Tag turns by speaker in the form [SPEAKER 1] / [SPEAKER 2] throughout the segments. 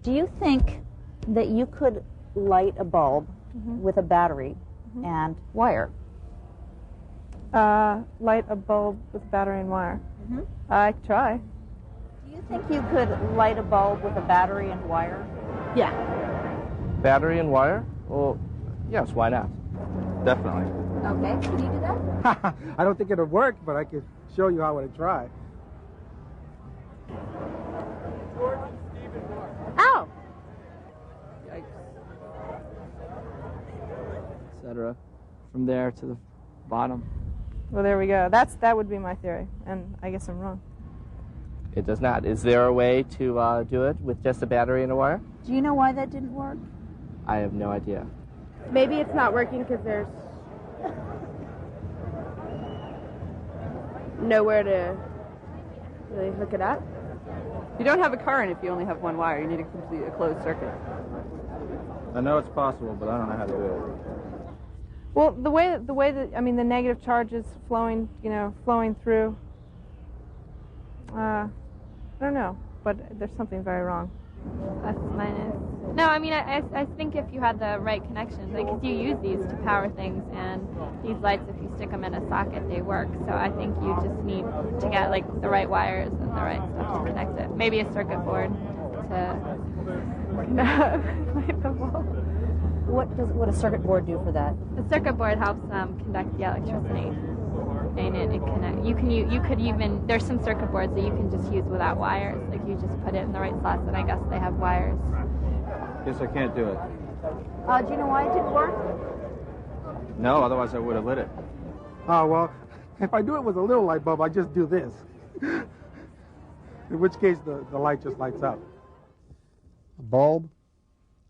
[SPEAKER 1] Do you think that you could light a bulb with a battery and wire?
[SPEAKER 2] Light a bulb with battery and wire? I could try.
[SPEAKER 1] Do you think you could light a bulb with a battery and wire?
[SPEAKER 2] Yeah.
[SPEAKER 3] Battery and wire? Well, yes, why not? Definitely.
[SPEAKER 1] Okay, can you do that?
[SPEAKER 4] I don't think it'll work, but I could show you how I would try.
[SPEAKER 1] Ow!
[SPEAKER 3] Yikes. Etc. From there to the bottom.
[SPEAKER 2] Well, there we go. That would be my theory, and I guess I'm wrong.
[SPEAKER 3] It does not. Is there a way to do it with just a battery and a wire?
[SPEAKER 1] Do you know why that didn't work?
[SPEAKER 3] I have no idea.
[SPEAKER 5] Maybe it's not working because there's nowhere to really hook it up.
[SPEAKER 6] You don't have a current if you only have one wire. You need to complete a closed circuit.
[SPEAKER 7] I know it's possible, but I don't know how to do it.
[SPEAKER 2] Well, the way that, I mean, the negative charge is flowing, flowing through. I don't know, but there's something very wrong.
[SPEAKER 8] Plus, minus. No, I mean, I think if you had the right connections, because you use these to power things, and these lights, if you stick them in a socket, they work. So I think you just need to get, the right wires and the right stuff to connect it. Maybe a circuit board to light the bulb.
[SPEAKER 1] What does a circuit board do for that?
[SPEAKER 8] The circuit board helps conduct the electricity. And it connect. You could even, there's some circuit boards that you can just use without wires. Like you just put it in the right slots, and I guess they have wires.
[SPEAKER 7] Guess I can't do it.
[SPEAKER 1] Do you know why it didn't work?
[SPEAKER 7] No, otherwise I would have lit it.
[SPEAKER 4] Oh, well, if I do it with a little light bulb, I just do this. In which case, the light just lights up. A bulb,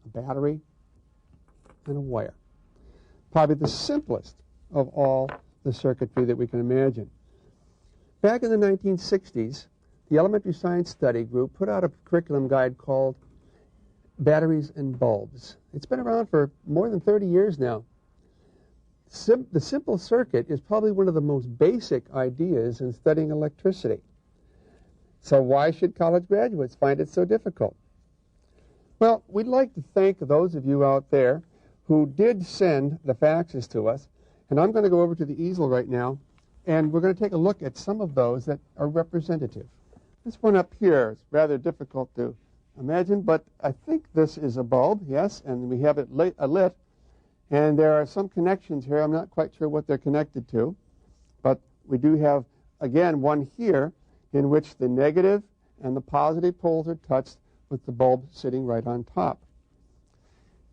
[SPEAKER 4] a battery, and a wire. Probably the simplest of all the circuitry that we can imagine. Back in the 1960s, the Elementary Science Study Group put out a curriculum guide called Batteries and Bulbs. It's been around for more than 30 years now. The simple circuit is probably one of the most basic ideas in studying electricity. So why should college graduates find it so difficult? Well, we'd like to thank those of you out there who did send the faxes to us. And I'm going to go over to the easel right now, and we're going to take a look at some of those that are representative. This one up here is rather difficult to imagine, but I think this is a bulb, yes, and we have it lit, and there are some connections here. I'm not quite sure what they're connected to, but we do have, again, one here in which the negative and the positive poles are touched with the bulb sitting right on top.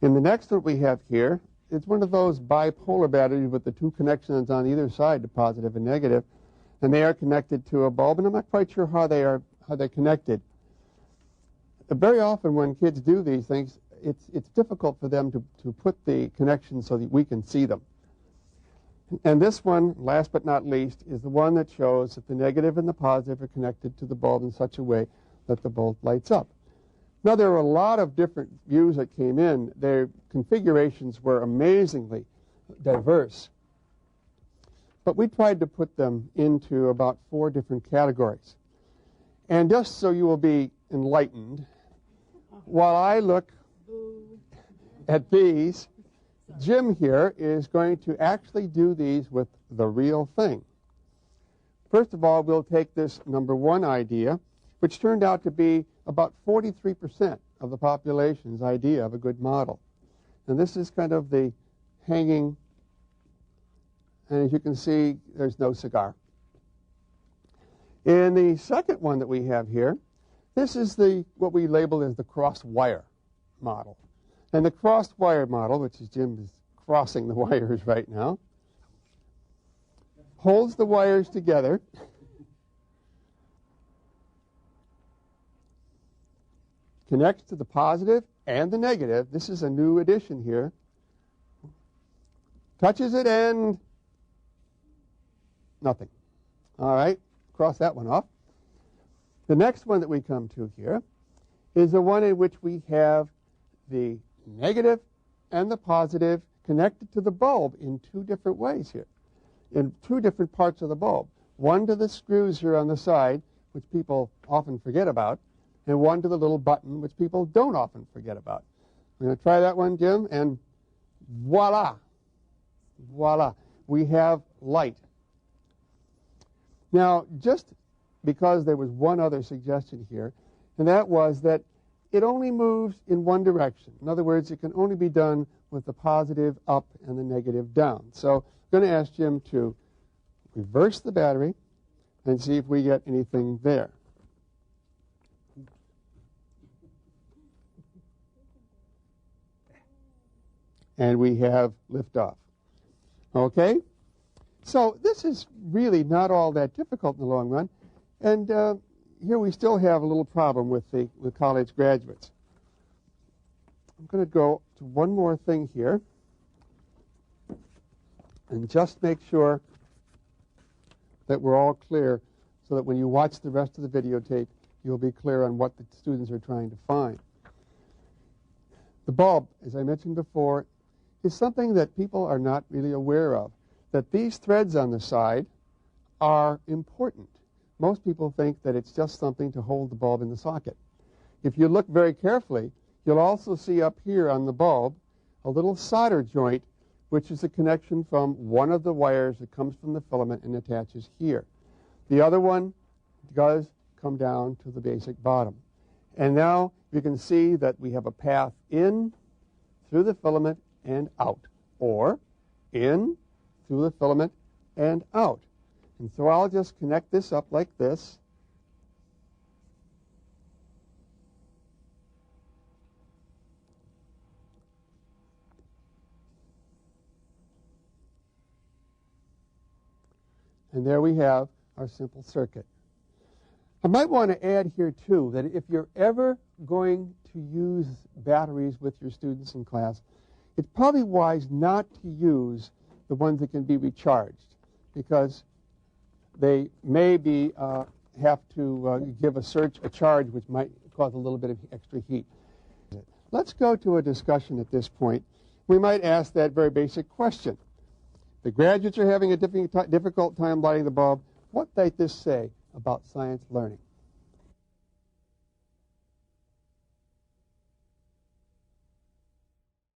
[SPEAKER 4] In the next one we have here, it's one of those bipolar batteries with the two connections on either side, the positive and negative, and they are connected to a bulb, and I'm not quite sure how they're connected. Very often when kids do these things, it's difficult for them to put the connections so that we can see them. And this one, last but not least, is the one that shows that the negative and the positive are connected to the bulb in such a way that the bulb lights up. Now, there were a lot of different views that came in. Their configurations were amazingly diverse. But we tried to put them into about 4 different categories. And just so you will be enlightened, while I look at these, Jim here is going to actually do these with the real thing. First of all, we'll take this number 1 idea, which turned out to be about 43% of the population's idea of a good model. And this is kind of the hanging, and as you can see, there's no cigar. In the second one that we have here, this is what we label as the crossed wire model. And the crossed wire model, which is Jim is crossing the wires right now, holds the wires together connects to the positive and the negative. This is a new addition here. Touches it and nothing. All right, cross that one off. The next one that we come to here is the one in which we have the negative and the positive connected to the bulb in 2 different ways here, in 2 different parts of the bulb. One to the screws here on the side, which people often forget about, and one to the little button, which people don't often forget about. We're going to try that one, Jim, and voila. Voila. We have light. Now, just because there was one other suggestion here, and that was that it only moves in one direction. In other words, it can only be done with the positive up and the negative down. So I'm going to ask Jim to reverse the battery and see if we get anything there. And we have liftoff. Okay? So this is really not all that difficult in the long run. And here we still have a little problem with the college graduates. I'm going to go to one more thing here and just make sure that we're all clear so that when you watch the rest of the videotape, you'll be clear on what the students are trying to find. The bulb, as I mentioned before, is something that people are not really aware of, that these threads on the side are important. Most people think that it's just something to hold the bulb in the socket. If you look very carefully, you'll also see up here on the bulb a little solder joint, which is a connection from one of the wires that comes from the filament and attaches here. The other one does come down to the basic bottom. And now you can see that we have a path in through the filament and out, or in through the filament and out. And so I'll just connect this up like this. And there we have our simple circuit. I might want to add here, too, that if you're ever going to use batteries with your students in class, it's probably wise not to use the ones that can be recharged, because they may be have to give a charge which might cause a little bit of extra heat. Let's go to a discussion at this point. We might ask that very basic question. The graduates are having a difficult time lighting the bulb. What might this say about science learning?